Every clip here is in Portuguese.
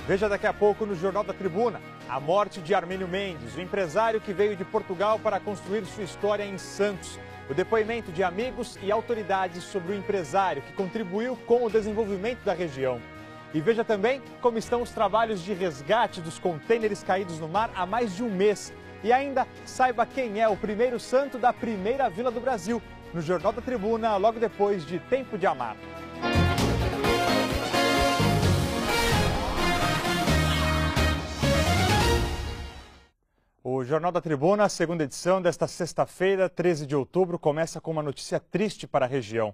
Veja daqui a pouco no Jornal da Tribuna a morte de Armênio Mendes, o empresário que veio de Portugal para construir sua história em Santos. O depoimento de amigos e autoridades sobre o empresário que contribuiu com o desenvolvimento da região. E veja também como estão os trabalhos de resgate dos contêineres caídos no mar há mais de um mês. E ainda saiba quem é o primeiro santo da primeira vila do Brasil, no Jornal da Tribuna, logo depois de Tempo de Amar. O Jornal da Tribuna, segunda edição desta sexta-feira, 13 de outubro, começa com uma notícia triste para a região.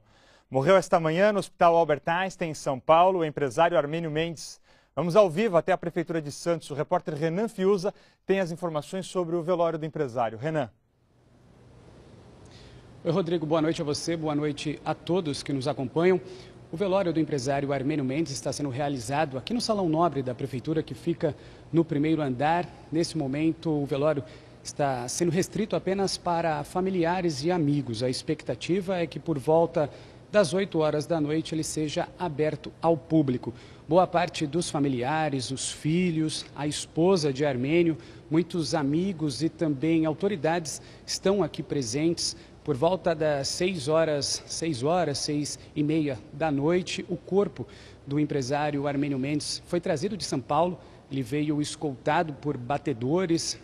Morreu esta manhã no Hospital Albert Einstein, em São Paulo, o empresário Armênio Mendes. Vamos ao vivo até a Prefeitura de Santos. O repórter Renan Fiuza tem as informações sobre o velório do empresário. Renan. Oi, Rodrigo. Boa noite a você, boa noite a todos que nos acompanham. O velório do empresário Armênio Mendes está sendo realizado aqui no Salão Nobre da Prefeitura, que fica no primeiro andar. Nesse momento, o velório está sendo restrito apenas para familiares e amigos. A expectativa é que por volta das 8 horas da noite ele seja aberto ao público. Boa parte dos familiares, os filhos, a esposa de Armênio, muitos amigos e também autoridades estão aqui presentes. Por volta das 6h30 da noite, o corpo do empresário Armênio Mendes foi trazido de São Paulo. Ele veio escoltado por batedores,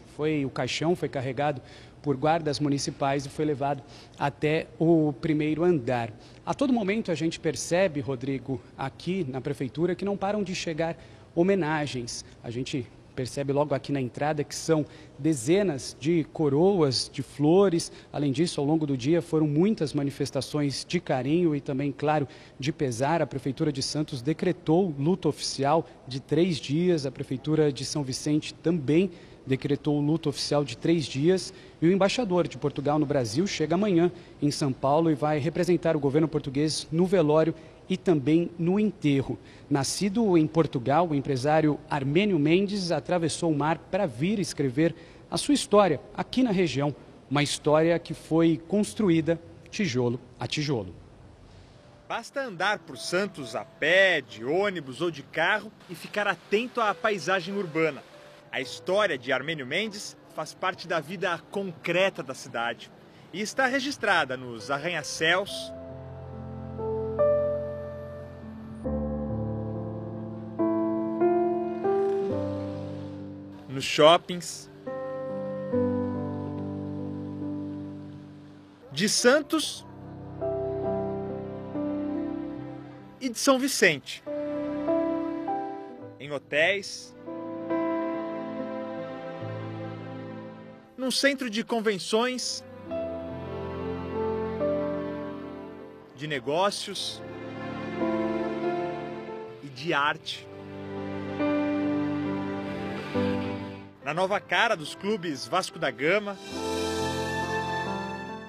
o caixão foi carregado por guardas municipais e foi levado até o primeiro andar. A todo momento a gente percebe, Rodrigo, aqui na prefeitura, que não param de chegar homenagens. A gente percebe logo aqui na entrada que são dezenas de coroas, de flores. Além disso, ao longo do dia foram muitas manifestações de carinho e também, claro, de pesar. A Prefeitura de Santos decretou luto oficial de 3 dias. A Prefeitura de São Vicente também decretou o luto oficial de 3 dias. E o embaixador de Portugal no Brasil chega amanhã em São Paulo e vai representar o governo português no velório e também no enterro. Nascido em Portugal, o empresário Armênio Mendes atravessou o mar para vir escrever a sua história aqui na região. Uma história que foi construída tijolo a tijolo. Basta andar por Santos a pé, de ônibus ou de carro e ficar atento à paisagem urbana. A história de Armênio Mendes faz parte da vida concreta da cidade e está registrada nos arranha-céus, nos shoppings, de Santos e de São Vicente, em hotéis, num centro de convenções, de negócios e de arte. Na nova cara dos clubes Vasco da Gama,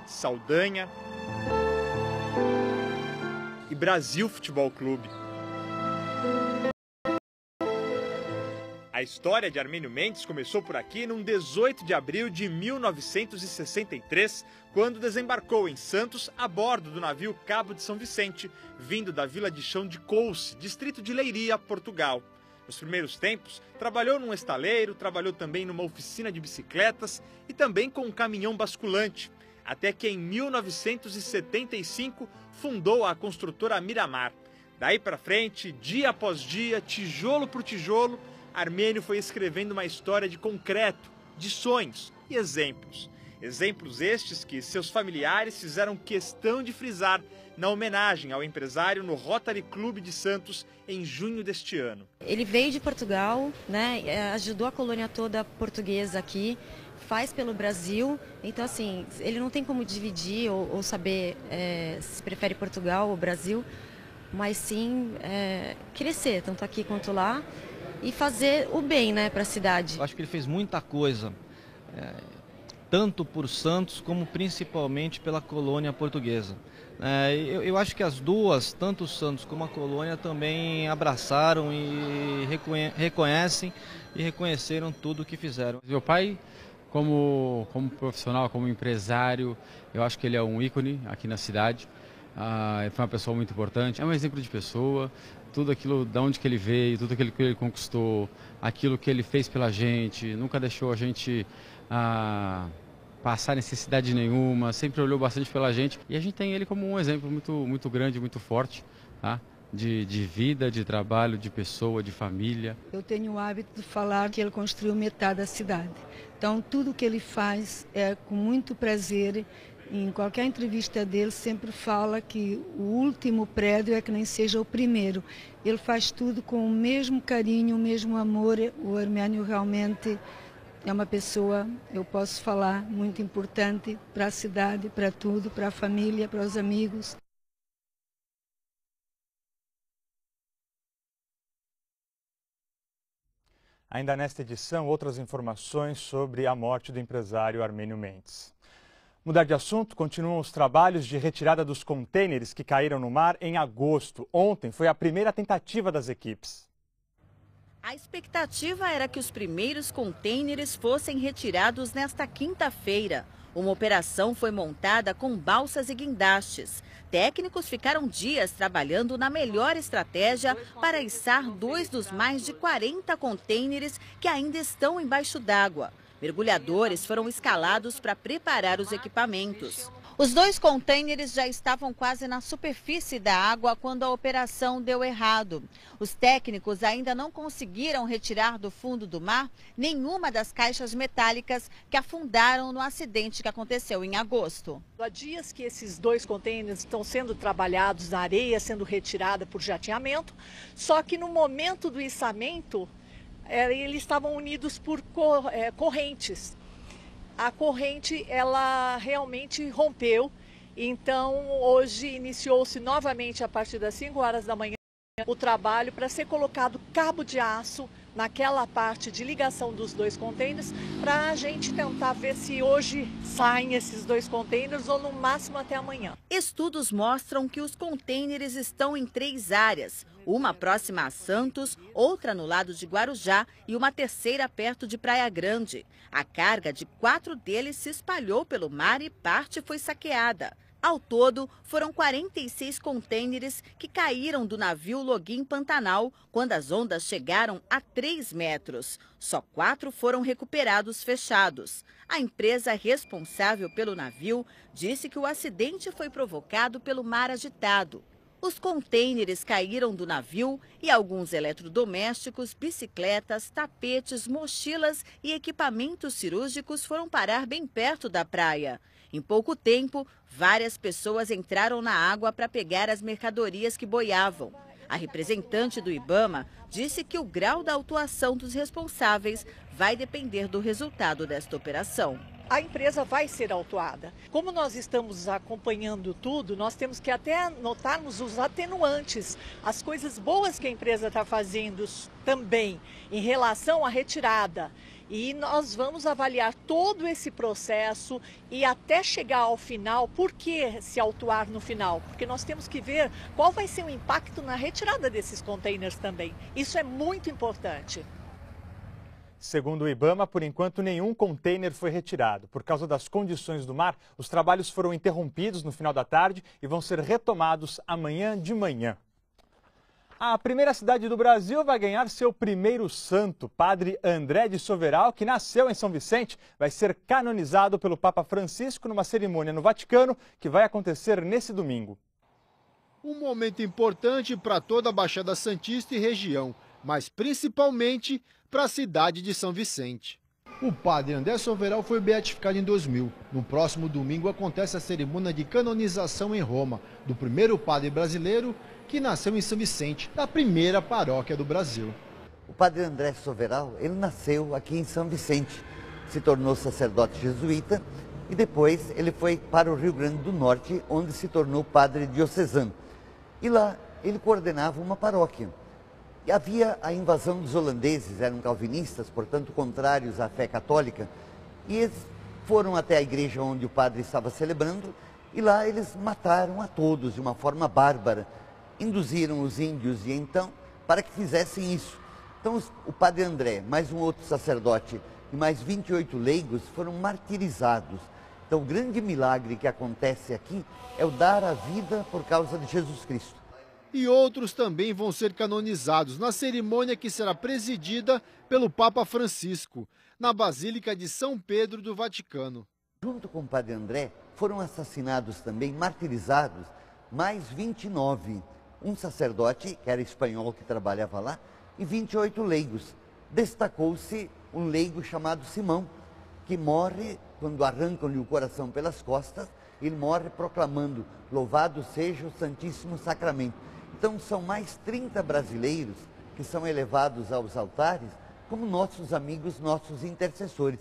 Saldanha e Brasil Futebol Clube. A história de Armênio Mendes começou por aqui num 18 de abril de 1963, quando desembarcou em Santos a bordo do navio Cabo de São Vicente, vindo da vila de Chão de Couce, distrito de Leiria, Portugal. Nos primeiros tempos, trabalhou num estaleiro, trabalhou também numa oficina de bicicletas e também com um caminhão basculante, até que em 1975 fundou a construtora Miramar. Daí para frente, dia após dia, tijolo por tijolo, Armênio foi escrevendo uma história de concreto, de sonhos e exemplos. Exemplos estes que seus familiares fizeram questão de frisar na homenagem ao empresário no Rotary Club de Santos em junho deste ano. Ele veio de Portugal, né, ajudou a colônia toda portuguesa aqui, faz pelo Brasil, então assim, ele não tem como dividir ou saber se prefere Portugal ou Brasil, mas sim crescer, tanto aqui quanto lá, e fazer o bem, né, para a cidade. Eu acho que ele fez muita coisa, tanto por Santos como principalmente pela colônia portuguesa. Eu acho que as duas, tanto o Santos como a colônia, também abraçaram e reconhecem e reconheceram tudo o que fizeram. Meu pai, como profissional, como empresário, eu acho que ele é um ícone aqui na cidade. Ele foi uma pessoa muito importante, é um exemplo de pessoa, tudo aquilo de onde que ele veio, tudo aquilo que ele conquistou, aquilo que ele fez pela gente, nunca deixou a gente passar necessidade nenhuma, sempre olhou bastante pela gente. E a gente tem ele como um exemplo muito grande, muito forte, tá? De vida, de trabalho, de pessoa, de família. Eu tenho o hábito de falar que ele construiu metade da cidade. Então, tudo que ele faz é com muito prazer. Em qualquer entrevista dele, sempre fala que o último prédio é que nem seja o primeiro. Ele faz tudo com o mesmo carinho, o mesmo amor. O Hermênio realmente é uma pessoa, eu posso falar, muito importante para a cidade, para tudo, para a família, para os amigos. Ainda nesta edição, outras informações sobre a morte do empresário Armênio Mendes. Mudar de assunto, continuam os trabalhos de retirada dos contêineres que caíram no mar em agosto. Ontem foi a primeira tentativa das equipes. A expectativa era que os primeiros contêineres fossem retirados nesta quinta-feira. Uma operação foi montada com balsas e guindastes. Técnicos ficaram dias trabalhando na melhor estratégia para içar 2 dos mais de 40 contêineres que ainda estão embaixo d'água. Mergulhadores foram escalados para preparar os equipamentos. Os 2 contêineres já estavam quase na superfície da água quando a operação deu errado. Os técnicos ainda não conseguiram retirar do fundo do mar nenhuma das caixas metálicas que afundaram no acidente que aconteceu em agosto. Há dias que esses 2 contêineres estão sendo trabalhados na areia, sendo retirada por jateamento, só que no momento do içamento, eles estavam unidos por correntes. A corrente, ela realmente rompeu, então hoje iniciou-se novamente a partir das 5 horas da manhã o trabalho para ser colocado cabo de aço naquela parte de ligação dos 2 contêineres para a gente tentar ver se hoje saem esses 2 contêineres ou no máximo até amanhã. Estudos mostram que os contêineres estão em 3 áreas. Uma próxima a Santos, outra no lado de Guarujá e uma terceira perto de Praia Grande. A carga de 4 deles se espalhou pelo mar e parte foi saqueada. Ao todo, foram 46 contêineres que caíram do navio Login Pantanal quando as ondas chegaram a 3 metros. Só 4 foram recuperados fechados. A empresa responsável pelo navio disse que o acidente foi provocado pelo mar agitado. Os contêineres caíram do navio e alguns eletrodomésticos, bicicletas, tapetes, mochilas e equipamentos cirúrgicos foram parar bem perto da praia. Em pouco tempo, várias pessoas entraram na água para pegar as mercadorias que boiavam. A representante do IBAMA disse que o grau da autuação dos responsáveis vai depender do resultado desta operação. A empresa vai ser autuada. Como nós estamos acompanhando tudo, nós temos que até notarmos os atenuantes, as coisas boas que a empresa está fazendo também em relação à retirada. E nós vamos avaliar todo esse processo e até chegar ao final. Por que se autuar no final? Porque nós temos que ver qual vai ser o impacto na retirada desses contêineres também. Isso é muito importante. Segundo o IBAMA, por enquanto nenhum contêiner foi retirado. Por causa das condições do mar, os trabalhos foram interrompidos no final da tarde e vão ser retomados amanhã de manhã. A primeira cidade do Brasil vai ganhar seu primeiro santo. Padre André de Soveral, que nasceu em São Vicente, vai ser canonizado pelo Papa Francisco numa cerimônia no Vaticano que vai acontecer nesse domingo. Um momento importante para toda a Baixada Santista e região, mas principalmente para a cidade de São Vicente. O padre André Soveral foi beatificado em 2000. No próximo domingo acontece a cerimônia de canonização em Roma do primeiro padre brasileiro que nasceu em São Vicente, da primeira paróquia do Brasil. O padre André Soveral, ele nasceu aqui em São Vicente, se tornou sacerdote jesuíta e depois ele foi para o Rio Grande do Norte, onde se tornou padre diocesano. E lá ele coordenava uma paróquia. E havia a invasão dos holandeses, eram calvinistas, portanto contrários à fé católica, e eles foram até a igreja onde o padre estava celebrando, e lá eles mataram a todos de uma forma bárbara, induziram os índios e então para que fizessem isso. Então o padre André, mais um outro sacerdote e mais 28 leigos foram martirizados. Então o grande milagre que acontece aqui é o dar a vida por causa de Jesus Cristo. E outros também vão ser canonizados na cerimônia que será presidida pelo Papa Francisco, na Basílica de São Pedro do Vaticano. Junto com o padre André, foram assassinados também, martirizados, mais 29. Um sacerdote, que era espanhol, que trabalhava lá, e 28 leigos. Destacou-se um leigo chamado Simão, que morre quando arrancam-lhe o coração pelas costas. Ele morre proclamando: louvado seja o Santíssimo Sacramento. Então são mais 30 brasileiros que são elevados aos altares como nossos amigos, nossos intercessores.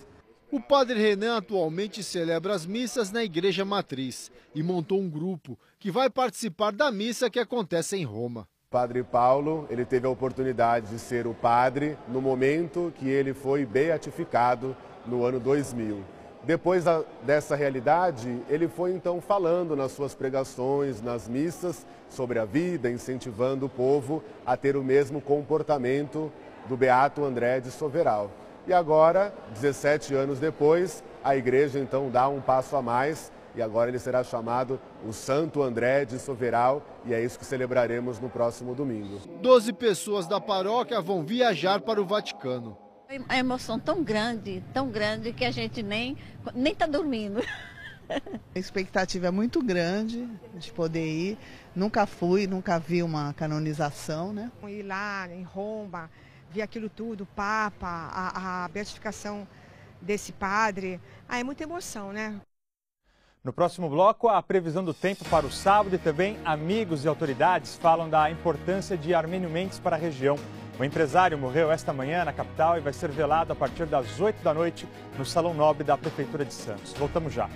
O padre Renan atualmente celebra as missas na Igreja Matriz e montou um grupo que vai participar da missa que acontece em Roma. O padre Paulo, ele teve a oportunidade de ser o padre no momento que ele foi beatificado no ano 2000. Depois dessa realidade, ele foi então falando nas suas pregações, nas missas, sobre a vida, incentivando o povo a ter o mesmo comportamento do beato André de Soveral. E agora, 17 anos depois, a igreja então dá um passo a mais e agora ele será chamado o Santo André de Soveral, e é isso que celebraremos no próximo domingo. 12 pessoas da paróquia vão viajar para o Vaticano. A emoção tão grande que a gente nem está dormindo. A expectativa é muito grande de poder ir. Nunca fui, nunca vi uma canonização, né? Ir lá em Roma, ver aquilo tudo, o Papa, a beatificação desse padre. É muita emoção, né? No próximo bloco, a previsão do tempo para o sábado e também amigos e autoridades falam da importância de Armênio Mendes para a região. O empresário morreu esta manhã na capital e vai ser velado a partir das 8 da noite no Salão Nobre da Prefeitura de Santos. Voltamos já.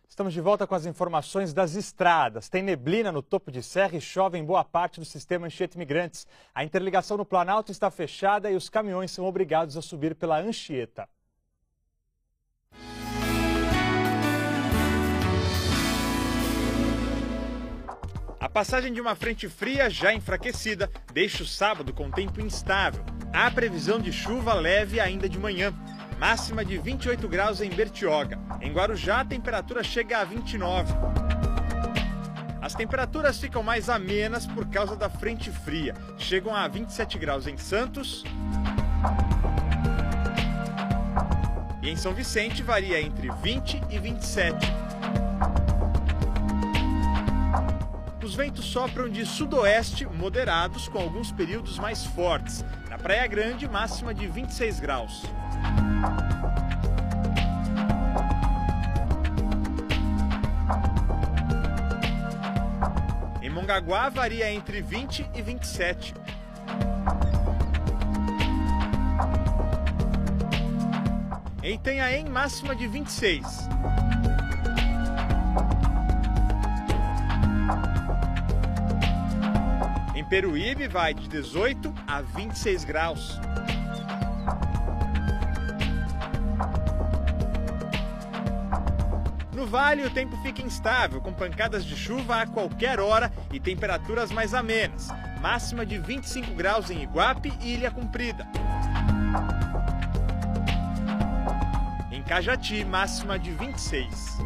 Estamos de volta com as informações das estradas. Tem neblina no topo de serra e chove em boa parte do sistema Anchieta Imigrantes. A interligação no Planalto está fechada e os caminhões são obrigados a subir pela Anchieta. A passagem de uma frente fria já enfraquecida deixa o sábado com tempo instável. Há previsão de chuva leve ainda de manhã. Máxima de 28 graus em Bertioga. Em Guarujá, a temperatura chega a 29. As temperaturas ficam mais amenas por causa da frente fria. Chegam a 27 graus em Santos. E em São Vicente varia entre 20 e 27. Os ventos sopram de sudoeste moderados, com alguns períodos mais fortes. Na Praia Grande, máxima de 26 graus. Em Mongaguá, varia entre 20 e 27. Em Itanhaém, máxima de 26. Em Peruíbe vai de 18 a 26 graus. No Vale, o tempo fica instável, com pancadas de chuva a qualquer hora e temperaturas mais amenas. Máxima de 25 graus em Iguape e Ilha Comprida. Em Cajati, máxima de 26.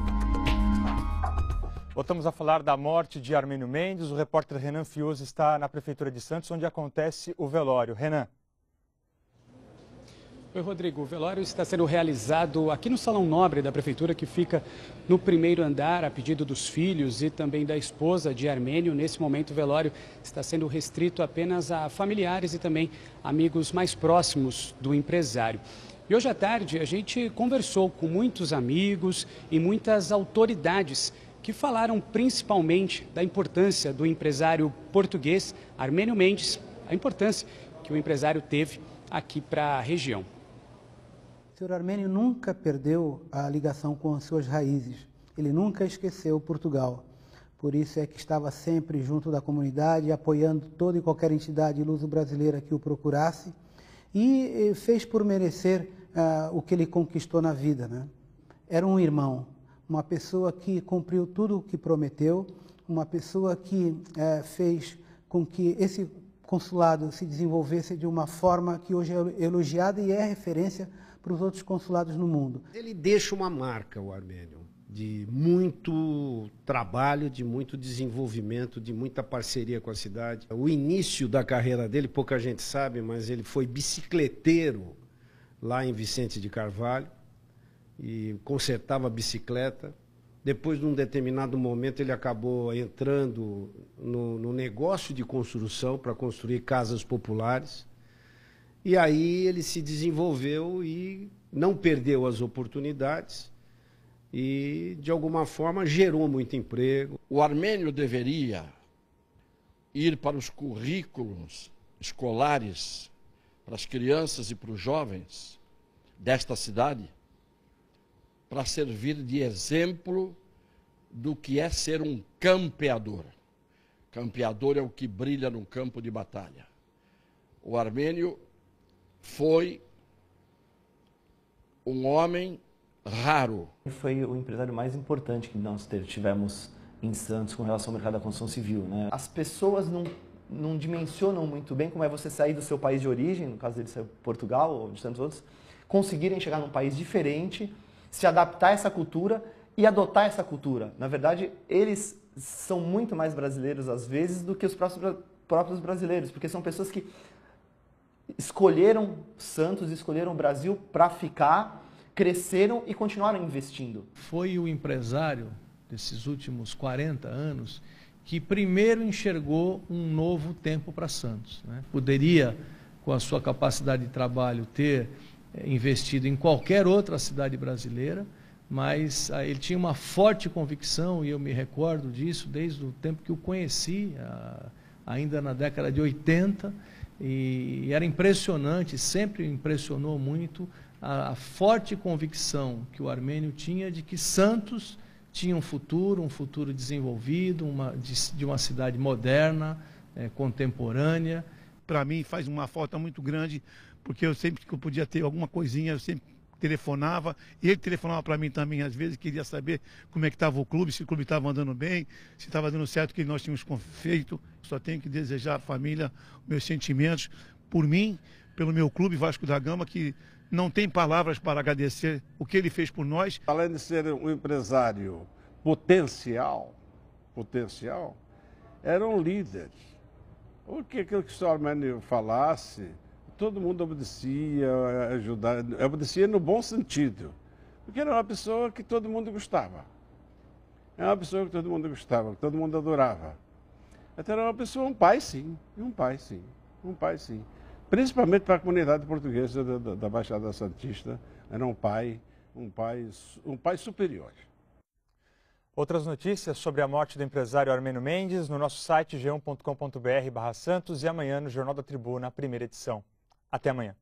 Voltamos a falar da morte de Armênio Mendes. O repórter Renan Fiuza está na Prefeitura de Santos, onde acontece o velório. Renan. Oi, Rodrigo. O velório está sendo realizado aqui no Salão Nobre da Prefeitura, que fica no primeiro andar, a pedido dos filhos e também da esposa de Armênio. Nesse momento, o velório está sendo restrito apenas a familiares e também amigos mais próximos do empresário. E hoje à tarde, a gente conversou com muitos amigos e muitas autoridades que falaram principalmente da importância do empresário português Armênio Mendes, a importância que o empresário teve aqui para a região. O senhor Armênio nunca perdeu a ligação com as suas raízes, ele nunca esqueceu Portugal. Por isso é que estava sempre junto da comunidade, apoiando toda e qualquer entidade luso-brasileira que o procurasse, e fez por merecer o que ele conquistou na vida, né? Era um irmão, uma pessoa que cumpriu tudo o que prometeu, uma pessoa que fez com que esse consulado se desenvolvesse de uma forma que hoje é elogiada e é referência para os outros consulados no mundo. Ele deixa uma marca, o Armênio. de muito trabalho, de muito desenvolvimento, de muita parceria com a cidade. O início da carreira dele, pouca gente sabe, mas ele foi bicicleteiro lá em Vicente de Carvalho e consertava bicicleta. Depois, num determinado momento, ele acabou entrando no negócio de construção para construir casas populares. E aí ele se desenvolveu e não perdeu as oportunidades e, de alguma forma, gerou muito emprego. O armênio deveria ir para os currículos escolares, para as crianças e para os jovens desta cidade, para servir de exemplo do que é ser um campeador. Campeador é o que brilha no campo de batalha. O armênio foi um homem raro. Foi o empresário mais importante que nós tivemos em Santos com relação ao mercado da construção civil, né? As pessoas não dimensionam muito bem como é você sair do seu país de origem, no caso dele saiu Portugal ou de tantos outros, conseguirem chegar num país diferente, se adaptar a essa cultura e adotar essa cultura. Na verdade, eles são muito mais brasileiros às vezes do que os próprios brasileiros, porque são pessoas que escolheram Santos, escolheram o Brasil para ficar, cresceram e continuaram investindo. Foi o empresário desses últimos 40 anos que primeiro enxergou um novo tempo para Santos, né? Poderia, com a sua capacidade de trabalho, ter investido em qualquer outra cidade brasileira, mas ele tinha uma forte convicção, e eu me recordo disso desde o tempo que o conheci, ainda na década de 80, e era impressionante, sempre impressionou muito a forte convicção que o armênio tinha de que Santos tinha um futuro desenvolvido, de uma cidade moderna, contemporânea. Para mim faz uma falta muito grande, porque eu sempre que eu podia ter alguma coisinha, eu sempre telefonava, ele telefonava para mim também, às vezes, queria saber como é que estava o clube, se o clube estava andando bem, se estava dando certo o que nós tínhamos feito. Só tenho que desejar à família meus sentimentos por mim, pelo meu clube Vasco da Gama, que não tem palavras para agradecer o que ele fez por nós. Além de ser um empresário potencial, era um líder. O que aquilo que o senhor Armênio falasse, todo mundo obedecia, obedecia no bom sentido, porque era uma pessoa que todo mundo gostava. Era uma pessoa que todo mundo gostava, que todo mundo adorava. Até era uma pessoa, um pai sim. Principalmente para a comunidade portuguesa da Baixada Santista, era um pai superior. Outras notícias sobre a morte do empresário Armênio Mendes no nosso site g1.com.br/Santos e amanhã no Jornal da Tribuna, primeira edição. Até amanhã.